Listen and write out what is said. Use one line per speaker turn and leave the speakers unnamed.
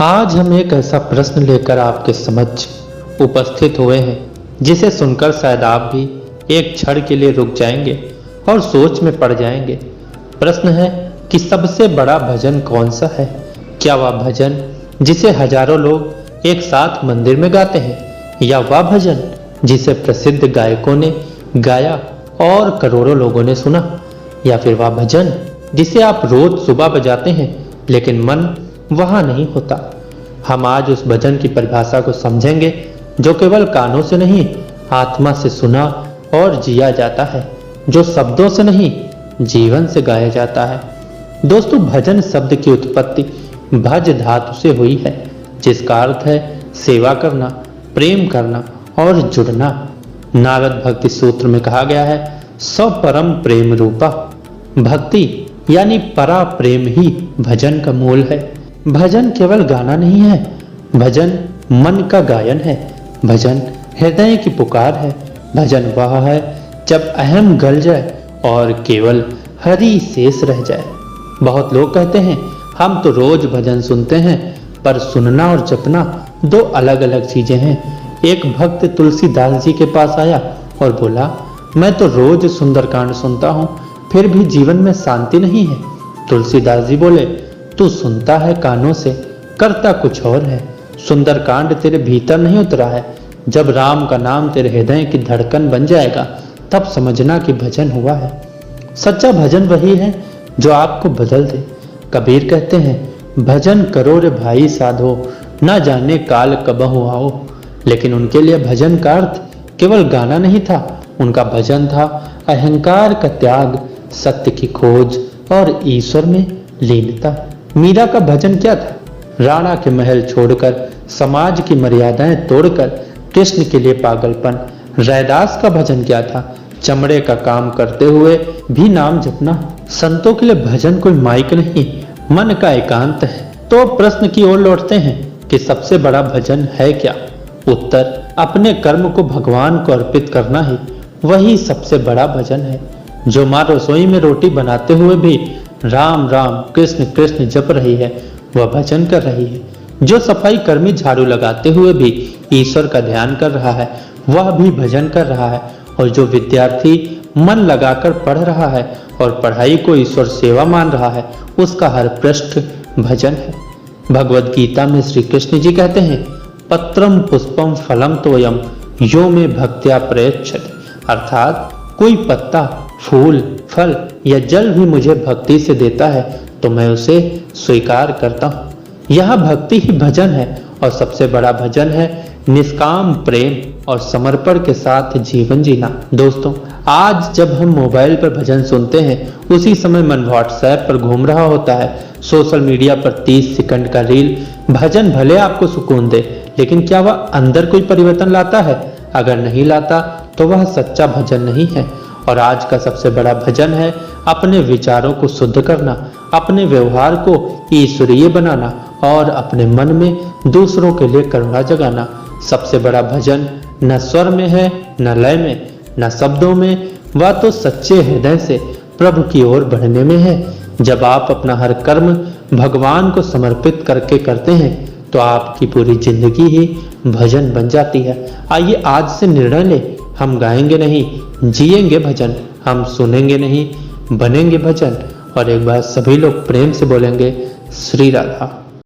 आज हम एक ऐसा प्रश्न लेकर आपके समक्ष उपस्थित हुए हैं जिसे सुनकर शायद आप भी एक क्षण के लिए रुक जाएंगे और सोच में पड़ जाएंगे। प्रश्न है कि सबसे बड़ा भजन कौन सा है? क्या वह भजन जिसे हजारों लोग एक साथ मंदिर में गाते हैं, या वह भजन जिसे प्रसिद्ध गायकों ने गाया और करोड़ों लोगों ने सुना, या फिर वह भजन जिसे आप रोज सुबह बजाते हैं लेकिन मन वहां नहीं होता। हम आज उस भजन की परिभाषा को समझेंगे जो केवल कानों से नहीं, आत्मा से सुना और जिया जाता है, जो शब्दों से नहीं, जीवन से गाया जाता है। दोस्तों, भजन शब्द की उत्पत्ति भज धातु से हुई है, जिसका अर्थ है सेवा करना, प्रेम करना और जुड़ना। नारद भक्ति सूत्र में कहा गया है, सब परम प्रेम रूपा। भक्ति यानी परा प्रेम ही भजन का मूल है। भजन केवल गाना नहीं है, भजन मन का गायन है, भजन हृदय की पुकार है। भजन वह है जब अहम गल जाए और केवल हरि शेष रह जाए। बहुत लोग कहते हैं हम तो रोज भजन सुनते हैं, पर सुनना और जपना दो अलग अलग चीजें हैं। एक भक्त तुलसीदास जी के पास आया और बोला, मैं तो रोज सुंदरकांड सुनता हूँ, फिर भी जीवन में शांति नहीं है। तुलसीदास जी बोले, तू सुनता है कानों से, करता कुछ और है। सुंदरकांड तेरे भीतर नहीं उतरा है। जब राम का नाम तेरे हृदय की धड़कन बन जाएगा, तब समझना कि भजन हुआ है। सच्चा भजन वही है जो आपको बदल दे। कबीर कहते हैं, भजन करो रे भाई साधो, ना जाने काल कबहु आओ। लेकिन उनके लिए भजन का अर्थ केवल गाना नहीं था, उनका भजन था अहंकार का त्याग, सत्य की खोज और ईश्वर में लीनता। मीरा का भजन क्या था? राणा के महल छोड़कर, समाज की मर्यादाएं तोड़कर कृष्ण के लिए पागलपन। रैदास का भजन क्या था? चमड़े का काम करते हुए भी नाम जपना। संतों के लिए भजन कोई माइक नहीं, मन का एकांत है। तो प्रश्न की ओर लौटते हैं कि सबसे बड़ा भजन है क्या? उत्तर, अपने कर्म को भगवान को अर्पित करना ही वही सबसे बड़ा भजन है। जो माँ रसोई में रोटी बनाते हुए भी राम राम कृष्ण कृष्ण जप रही है, वह भजन कर रही है। जो सफाई कर्मी झाड़ू लगाते हुए भी ईश्वर का ध्यान कर रहा है, वह भी भजन कर रहा है। और जो विद्यार्थी मन लगाकर पढ़ रहा है और पढ़ाई को ईश्वर सेवा मान रहा है, उसका हर पृष्ठ भजन है। भगवद गीता में श्री कृष्ण जी कहते हैं, पत्रम पुष्पम फलम तोयम यो में भक्त्या प्रयच्छति। अर्थात कोई पत्ता, फूल, फल या जल भी मुझे भक्ति से देता है तो मैं उसे स्वीकार करता हूँ। यह भक्ति ही भजन है। और सबसे बड़ा भजन है निष्काम प्रेम और समर्पण के साथ जीवन जीना। दोस्तों, आज जब हम मोबाइल पर भजन सुनते हैं, उसी समय मन व्हाट्सएप पर घूम रहा होता है, सोशल मीडिया पर 30 सेकंड का रील। भजन भले आपको सुकून दे, लेकिन क्या वह अंदर कोई परिवर्तन लाता है? अगर नहीं लाता तो वह सच्चा भजन नहीं है। और आज का सबसे बड़ा भजन है अपने विचारों को शुद्ध करना, अपने व्यवहार को ईश्वरीय बनाना और अपने मन में दूसरों के लिए करुणा जगाना। सबसे बड़ा भजन न स्वर में है, न लय में, न शब्दों में, वह तो सच्चे हृदय से प्रभु की ओर बढ़ने में है। जब आप अपना हर कर्म भगवान को समर्पित करके करते हैं, तो आपकी पूरी जिंदगी ही भजन बन जाती है। आइए आज से निर्णय लें, हम गाएंगे नहीं, जिएंगे भजन। हम सुनेंगे नहीं, बनेंगे भजन। और एक बार सभी लोग प्रेम से बोलेंगे, श्री राधा।